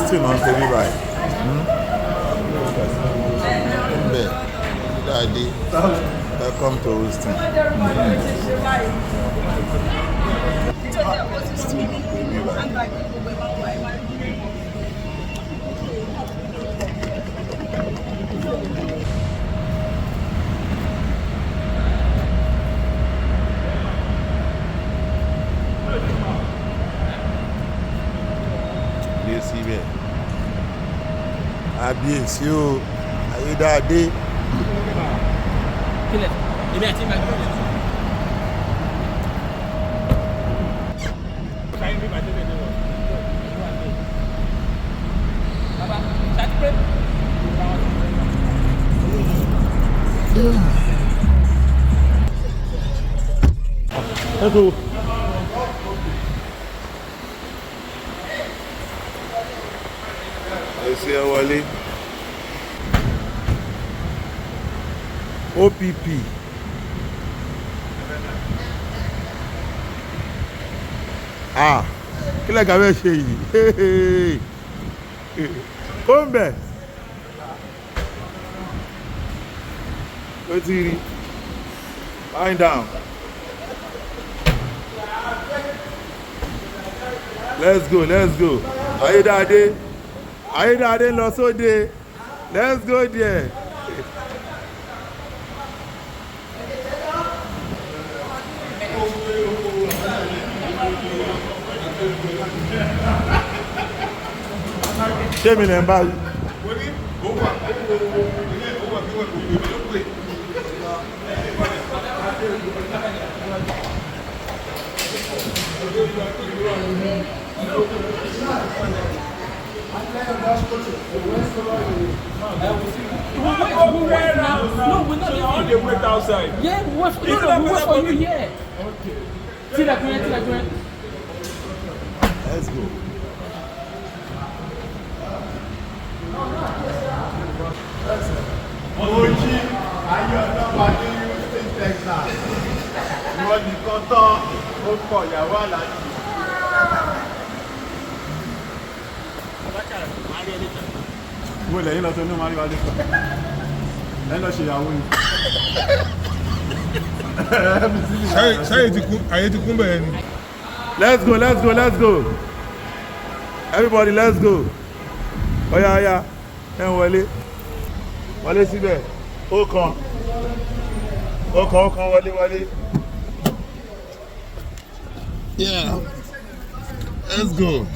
Austin on the river. Daddy, welcome to Austin. Síbẹ̀ àbíyèsí o ayédáadé. kílẹ̀ èmi àti ìgbà kílẹ̀. ṣáyé bí màá tẹ́lẹ̀ lọ́wọ́ bàbá ṣáàtì pé. Esse é o ali. OPP. Ah, que legal é cheio. Como é? Lying down. Let's go, let's go. Ayédáadé. Ayédáadé lọ sóde. Let's go there. Ṣé mi lè ń bá yìí? No, we're not all they wait outside. Yeah, we wait for you here. Okay. See that green. Let's go. Oji, ayé ọ̀dọ́ wa ní Houston, Texas. Wọ́n nìkan tán ó kọ ìyàwó àlàyé. Mo lẹ́yìn lọ tó ní Mario Adéka. Lẹ́yìn lọ ṣe ìyàwó ni. Ayé ti kún bẹ̀rẹ̀ ni. Let's go, let's go, let's go. Everybody, let's go. Oya, oya. Ẹ ń wọlé. Wọlé síbẹ̀. Ó kan, wọlé. Yeah. Let's go.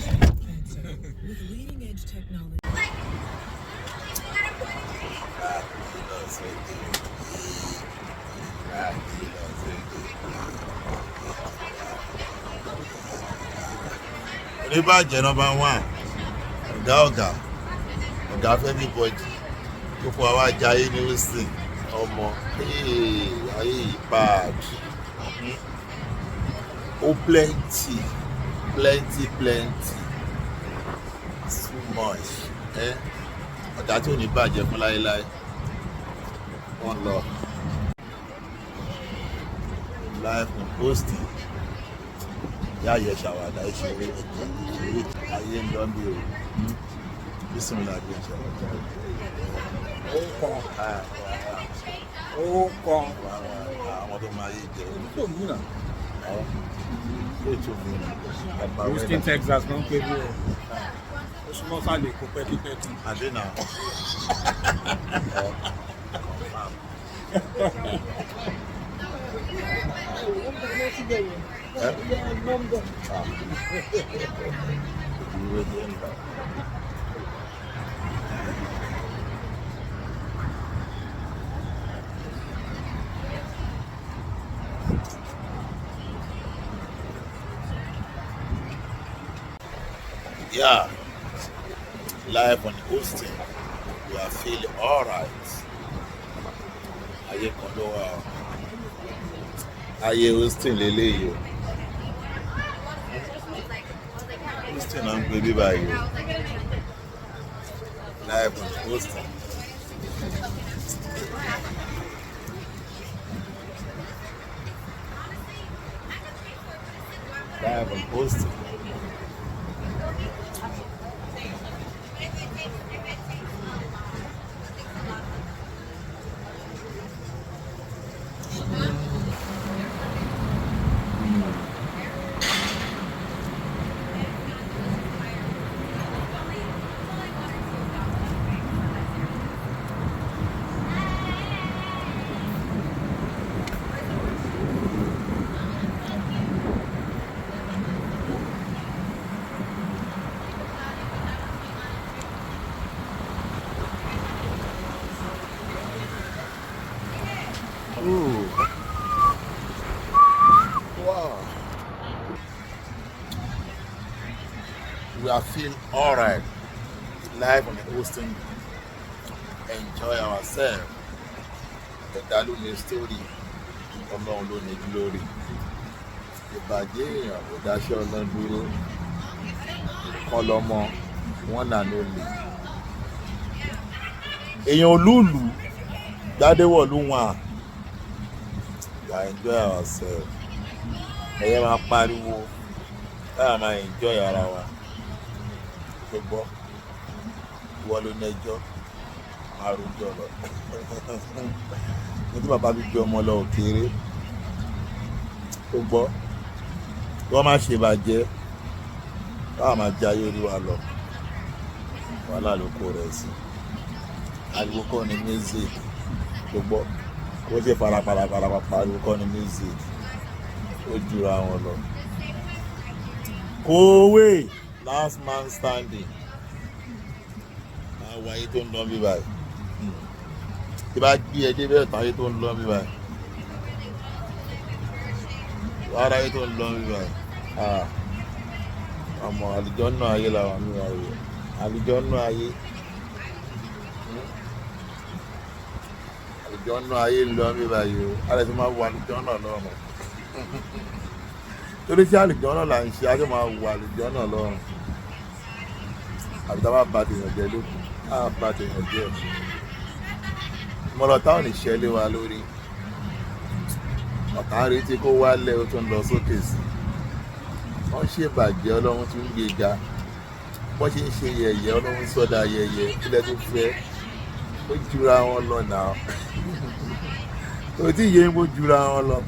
Oníbàjẹ́ number one. Ọ̀gá fẹ́mi bọ́jì. Tó fọ àwa jayé ní Houston. Ọmọ ayé yìí bad. Ó plenty. It's too much. Ọ̀gá tí ò ní bàjẹ́ fún láéláé. Wọ́n lọ. Life on posting. Yá yẹ ṣàwádà ìṣeré ayé ń lọ bí o. Bísímìlà bí ìṣàwádà. Ó kàn. Àwọn tó máa yé jẹ. Tó mú náà. Houston, Texas ló ń pè bí o. Ó súnmọ́ sálẹ̀ kó pẹ́kípẹ́kí. Àdínà. Yeah, live on Austin, we are feeling alright. Ayé kan ló wà o. Ayé Austin lélẹ́yìí o. Austin náà ń pè bí báyìí o. Live on Austin. Live on Austin. we are feeling alright. Live on the hosting, enjoy ourselves. Ẹ̀dá ló ní story, Ọlọ́run ló ní glory. Ìbàjẹ́ èèyàn kò dáṣẹ́ Ọlọ́run dúró. Kọ́ lọ́mọ, wọ́n nà ló lè. Èèyàn olúùlù Gbádéwọ̀ ló wà. We are enjoy ourselves. Ẹ̀yẹ́ máa pariwo, káà máa enjoy ara wa. Ṣùgbọ́n ìwọ ló nẹjọ́, àròjọ lọ. Ní tí bàbá mi gbé ọmọ lọ òkèèrè, ó gbọ́, wọ́n máa ṣe bàjẹ́, káà máa jẹ ayé orí wa lọ. Wàhálà ló kó rẹ̀ sí. Ariwo kọ́ ni music, ó gbọ́, kó ṣe farapara ariwo kọ́ ni music, ó jura wọn lọ. Kòwé last man standing. Àwọn ayé tó ń lọ bí báyìí. Tí bá gbé ẹ débẹ̀ tán ayé tó ń lọ bí báyìí. Wàhálà ayé tó ń lọ bí báyìí. Àmọ́ àlùjọ náà ayé làwọn mí ayé. Àlùjọ náà ayé. Àlùjọ náà ayé ń lọ bí báyìí o. Àlẹ́ tí máa wọ àlùjọ náà lọ́rùn. Torí tí àlùjọ náà là ń ṣe, a jọ máa wọ àlùjọ náà lọ́rùn. Àbí tá a bá ba tèèyàn jẹ lókun, á ba tèèyàn jẹ. Mọ̀lọ́tà ò ní ṣẹlẹ̀ wa lórí. Ọ̀tá ń retí kó wálẹ̀ ó tún lọ sókè sí. Wọ́n ṣe bàjẹ́ Ọlọ́run tún gbé ga. Wọ́n ṣe ń ṣe yẹ̀yẹ́ Ọlọ́run sọ́dà yẹ̀yẹ́ kílẹ̀ tó fẹ́. Ó jura wọn lọ náà. Kò tí ì yé ń bó jura wọn lọ.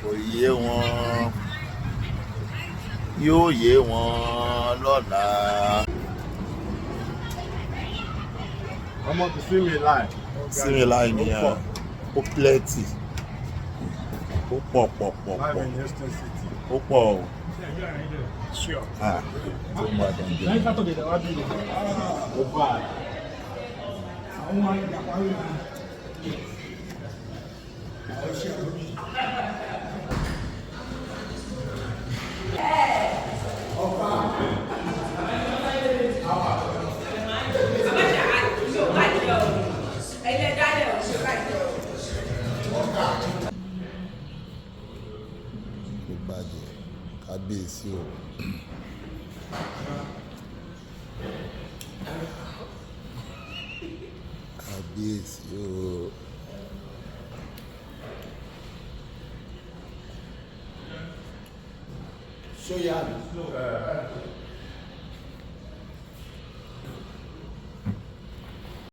Kò yé wọn. Yóò yé wọn lọ́la. Ọmọ ti sí mi láì. Sí mi láì ní à. Ó plenty. Ó pọ̀. Live in Houston City. Ó pọ̀ o. Sure. Tó mú àdánjẹ. Lẹ́yìn ká tó dé wá bí lè. Ó bá a. Àwọn ọmọ ayé àpá rí mi. Kò bàjẹ́, kábíyèsí o. Kábíyèsí o. Ṣó yá mi?